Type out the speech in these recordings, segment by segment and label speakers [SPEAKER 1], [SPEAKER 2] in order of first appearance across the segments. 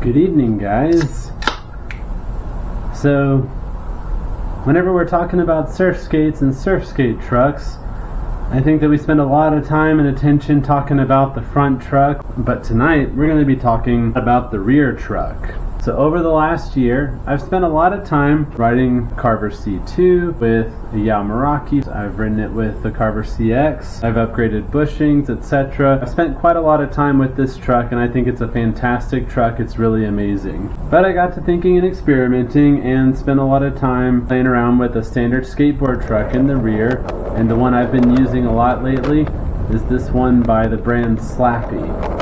[SPEAKER 1] Good evening, guys. So, whenever we're talking about surf skates and surf skate trucks, I think that we spend a lot of time and attention talking about the front truck, but tonight we're going to be talking about the rear truck. So over the last year, I've spent a lot of time riding Carver C2 with a Yao Meraki. I've ridden it with the Carver CX. I've upgraded bushings, etc. I've spent quite a lot of time with this truck, and I think it's a fantastic truck. It's really amazing. But I got to thinking and experimenting and spent a lot of time playing around with a standard skateboard truck in the rear, and the one I've been using a lot lately is this one by the brand Slappy.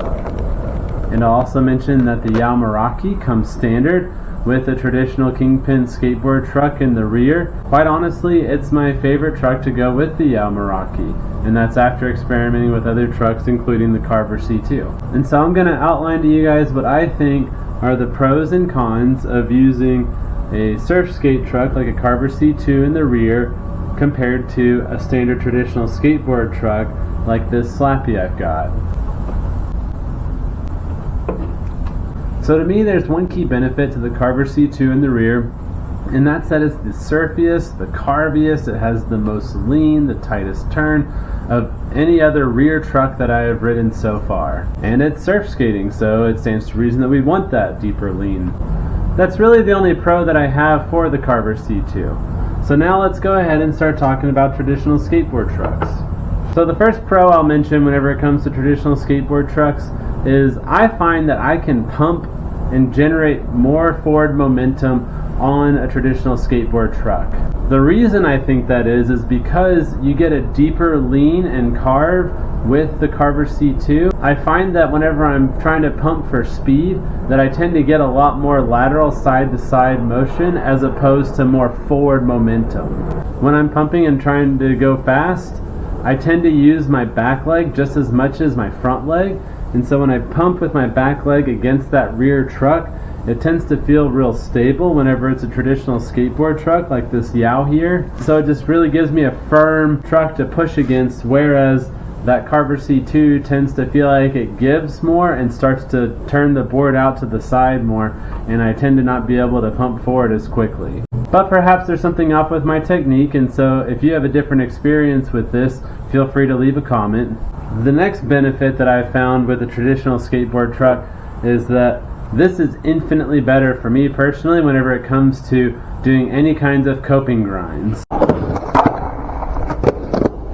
[SPEAKER 1] And I'll also mention that the Yao Meraki comes standard with a traditional Kingpin skateboard truck in the rear. Quite honestly, it's my favorite truck to go with the Yao Meraki, and that's after experimenting with other trucks including the Carver C2. And so I'm going to outline to you guys what I think are the pros and cons of using a surf skate truck like a Carver C2 in the rear compared to a standard traditional skateboard truck like this Slappy I've got. So to me, there's one key benefit to the Carver C2 in the rear, and that's that it's the surfiest, the carviest, it has the most lean, the tightest turn of any other rear truck that I have ridden so far. And it's surf skating, so it stands to reason that we want that deeper lean. That's really the only pro that I have for the Carver C2. So now let's go ahead and start talking about traditional skateboard trucks. So the first pro I'll mention whenever it comes to traditional skateboard trucks is I find that I can pump and generate more forward momentum on a traditional skateboard truck. The reason I think that is because you get a deeper lean and carve with the Carver C2. I find that whenever I'm trying to pump for speed, that I tend to get a lot more lateral side-to-side motion as opposed to more forward momentum. When I'm pumping and trying to go fast, I tend to use my back leg just as much as my front leg, and so when I pump with my back leg against that rear truck, it tends to feel real stable whenever it's a traditional skateboard truck like this Yao here. So it just really gives me a firm truck to push against, whereas that Carver C2 tends to feel like it gives more and starts to turn the board out to the side more, and I tend to not be able to pump forward as quickly. But perhaps there's something off with my technique, and so if you have a different experience with this, feel free to leave a comment. The next benefit that I've found with a traditional skateboard truck is that this is infinitely better for me personally whenever it comes to doing any kinds of coping grinds.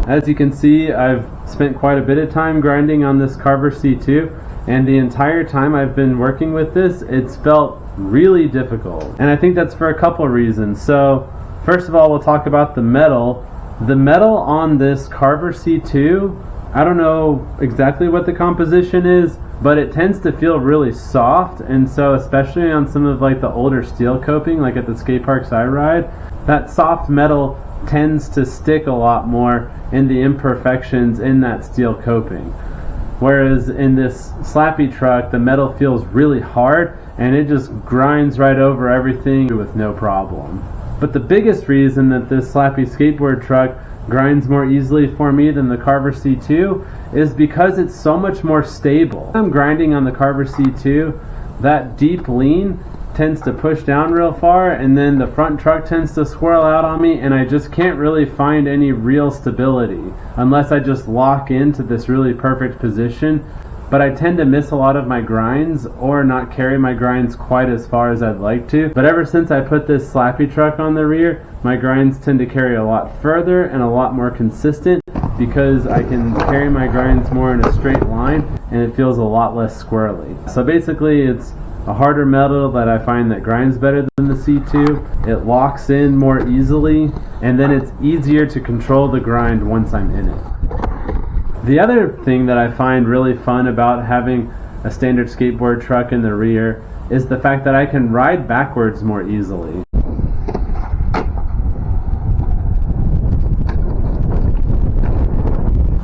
[SPEAKER 1] As you can see, I've spent quite a bit of time grinding on this Carver C2, and the entire time I've been working with this, it's felt really difficult. And I think that's for a couple reasons. So, first of all, we'll talk about the metal. The metal on this Carver C2, I don't know exactly what the composition is, but it tends to feel really soft, and so especially on some of like the older steel coping, like at the skate parks I ride, that soft metal tends to stick a lot more in the imperfections in that steel coping. Whereas in this Slappy truck, the metal feels really hard and it just grinds right over everything with no problem. But the biggest reason that this Slappy skateboard truck grinds more easily for me than the Carver C2 is because it's so much more stable. When I'm grinding on the Carver C2, that deep lean tends to push down real far, and then the front truck tends to swirl out on me, and I just can't really find any real stability unless I just lock into this really perfect position. But I tend to miss a lot of my grinds or not carry my grinds quite as far as I'd like to. But ever since I put this Slappy truck on the rear, my grinds tend to carry a lot further and a lot more consistent because I can carry my grinds more in a straight line and it feels a lot less squirrely. So basically it's a harder metal that I find that grinds better than the C2. It locks in more easily, and then it's easier to control the grind once I'm in it. The other thing that I find really fun about having a standard skateboard truck in the rear is the fact that I can ride backwards more easily.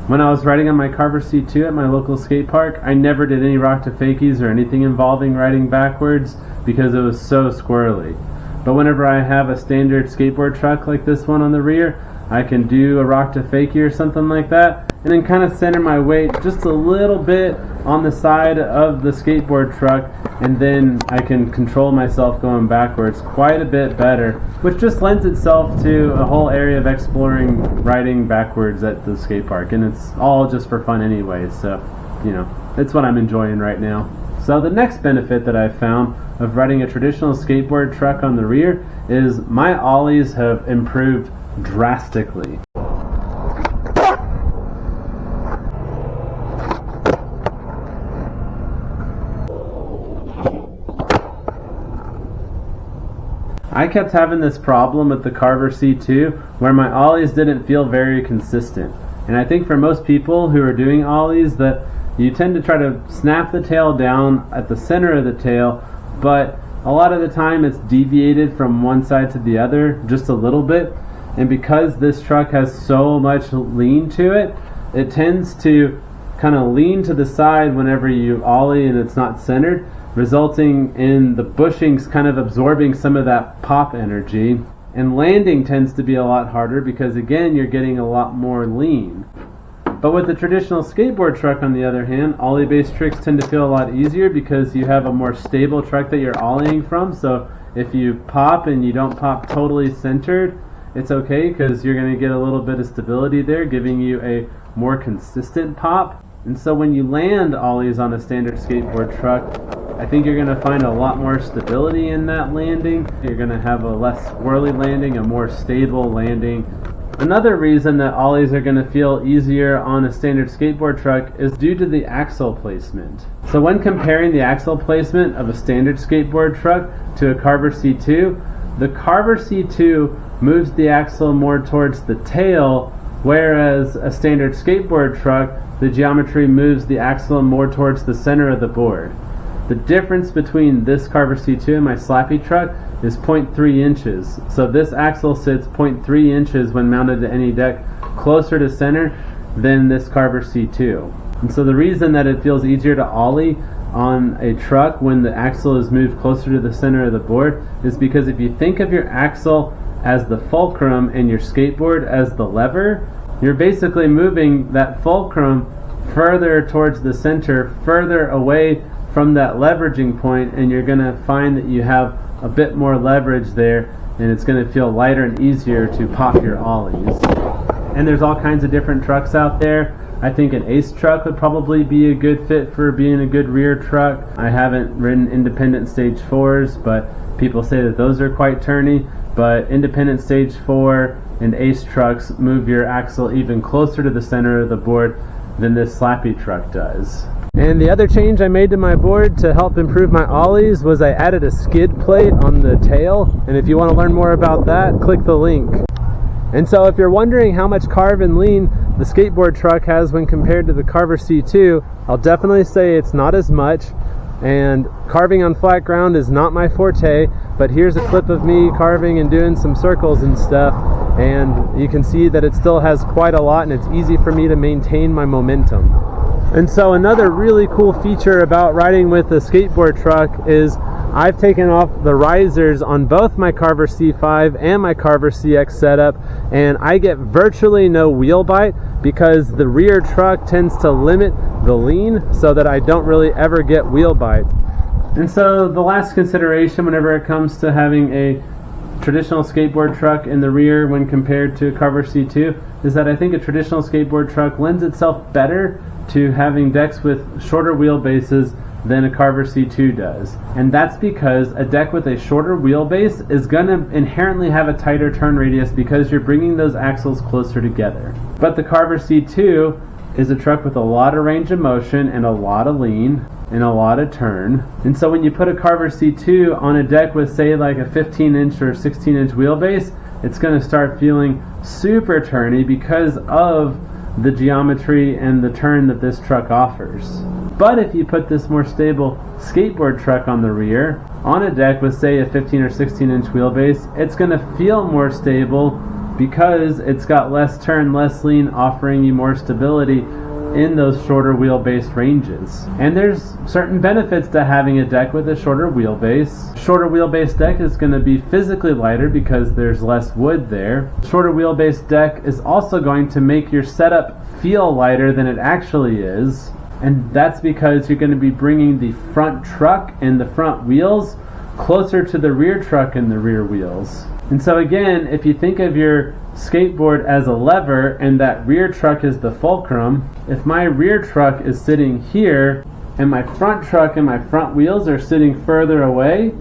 [SPEAKER 1] When I was riding on my Carver C2 at my local skate park, I never did any rock to fakies or anything involving riding backwards because it was so squirrely. But whenever I have a standard skateboard truck like this one on the rear, I can do a rock to fakie or something like that, and then kind of center my weight just a little bit on the side of the skateboard truck, and then I can control myself going backwards quite a bit better, which just lends itself to a whole area of exploring riding backwards at the skate park, and it's all just for fun anyway, so you know, it's what I'm enjoying right now. So the next benefit that I've found of riding a traditional skateboard truck on the rear is my ollies have improved drastically. I kept having this problem with the Carver C2 where my ollies didn't feel very consistent. And I think for most people who are doing ollies that you tend to try to snap the tail down at the center of the tail, but a lot of the time it's deviated from one side to the other just a little bit. And because this truck has so much lean to it, it tends to kind of lean to the side whenever you ollie and it's not centered, resulting in the bushings kind of absorbing some of that pop energy. And landing tends to be a lot harder because, again, you're getting a lot more lean. But with the traditional skateboard truck, on the other hand, ollie-based tricks tend to feel a lot easier because you have a more stable truck that you're ollieing from. So if you pop and you don't pop totally centered, it's okay because you're going to get a little bit of stability there, giving you a more consistent pop. And so when you land ollies on a standard skateboard truck, I think you're going to find a lot more stability in that landing. You're going to have a less swirly landing, a more stable landing. Another reason that ollies are going to feel easier on a standard skateboard truck is due to the axle placement. So when comparing the axle placement of a standard skateboard truck to a Carver C2, the Carver C2 moves the axle more towards the tail, whereas a standard skateboard truck, the geometry moves the axle more towards the center of the board. The difference between this Carver C2 and my Slappy truck is 0.3 inches. So this axle sits 0.3 inches when mounted to any deck closer to center than this Carver C2. And so the reason that it feels easier to ollie on a truck when the axle is moved closer to the center of the board is because if you think of your axle as the fulcrum and your skateboard as the lever, you're basically moving that fulcrum further towards the center, further away from that leveraging point, and you're going to find that you have a bit more leverage there, and it's going to feel lighter and easier to pop your ollies. And there's all kinds of different trucks out there. I think an Ace truck would probably be a good fit for being a good rear truck. I haven't ridden independent stage 4s, but people say that those are quite turny. But independent stage 4 and Ace trucks move your axle even closer to the center of the board than this Slappy truck does. And the other change I made to my board to help improve my ollies was I added a skid plate on the tail. And if you want to learn more about that, click the link. And so if you're wondering how much carve and lean the skateboard truck has when compared to the Carver C2, I'll definitely say it's not as much. And carving on flat ground is not my forte, but here's a clip of me carving and doing some circles and stuff, and you can see that it still has quite a lot, and it's easy for me to maintain my momentum. And so another really cool feature about riding with a skateboard truck is I've taken off the risers on both my Carver C5 and my Carver CX setup, and I get virtually no wheel bite because the rear truck tends to limit the lean so that I don't really ever get wheel bite. And so the last consideration whenever it comes to having a traditional skateboard truck in the rear when compared to a Carver C2 is that I think a traditional skateboard truck lends itself better to having decks with shorter wheelbases than a Carver C2 does. And that's because a deck with a shorter wheelbase is going to inherently have a tighter turn radius because you're bringing those axles closer together. But the Carver C2 is a truck with a lot of range of motion and a lot of lean and a lot of turn. And so when you put a Carver C2 on a deck with, say, like a 15-inch or 16-inch wheelbase, it's going to start feeling super turny because of the geometry and the turn that this truck offers. But if you put this more stable skateboard truck on the rear, on a deck with, say, a 15 or 16-inch wheelbase, it's going to feel more stable because it's got less turn, less lean, offering you more stability. in those shorter wheelbase ranges. And there's certain benefits to having a deck with a shorter wheelbase. Shorter wheelbase deck is going to be physically lighter because there's less wood there. Shorter wheelbase deck is also going to make your setup feel lighter than it actually is. And that's because you're going to be bringing the front truck and the front wheels closer to the rear truck and the rear wheels. And so again, if you think of your skateboard as a lever and that rear truck is the fulcrum, if my rear truck is sitting here and my front truck and my front wheels are sitting further away,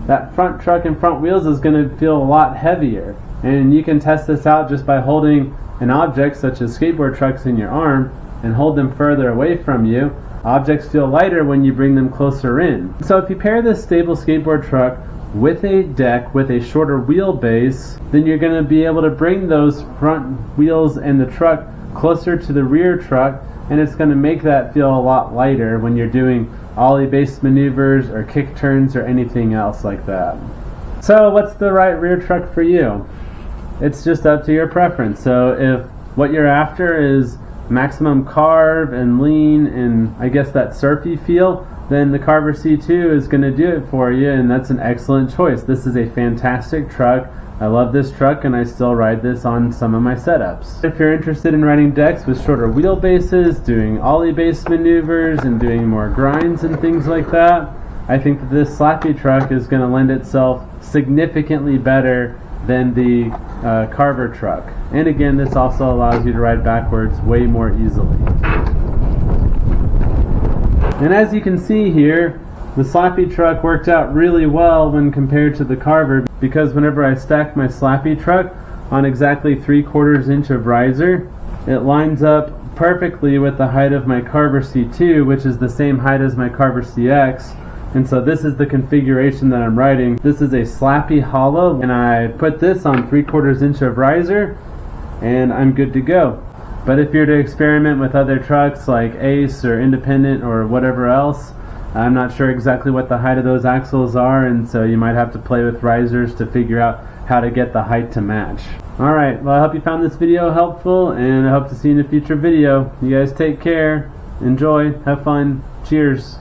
[SPEAKER 1] that front truck and front wheels is going to feel a lot heavier. And you can test this out just by holding an object such as skateboard trucks in your arm and hold them further away from you. Objects feel lighter when you bring them closer in. So if you pair this stable skateboard truck with a deck with a shorter wheelbase, then you're going to be able to bring those front wheels and the truck closer to the rear truck, and it's going to make that feel a lot lighter when you're doing ollie-based maneuvers or kick turns or anything else like that. So what's the right rear truck for you? It's just up to your preference. So if what you're after is maximum carve and lean and I guess that surfy feel, then the Carver C2 is going to do it for you, and that's an excellent choice. This is a fantastic truck. I love this truck and I still ride this on some of my setups. If you're interested in riding decks with shorter wheelbases, doing ollie-based maneuvers and doing more grinds and things like that, I think that this Slappy truck is going to lend itself significantly better than the Carver truck. And again, this also allows you to ride backwards way more easily. And as you can see here, the Slappy truck worked out really well when compared to the Carver, because whenever I stack my Slappy truck on exactly 3/4 inch of riser, it lines up perfectly with the height of my Carver C2, which is the same height as my Carver CX. And so this is the configuration that I'm riding. This is a Slappy Hollow, and I put this on 3/4 inch of riser, and I'm good to go. But if you're to experiment with other trucks like Ace or Independent or whatever else, I'm not sure exactly what the height of those axles are, and so you might have to play with risers to figure out how to get the height to match. Alright, well I hope you found this video helpful, and I hope to see you in a future video. You guys take care, enjoy, have fun, cheers.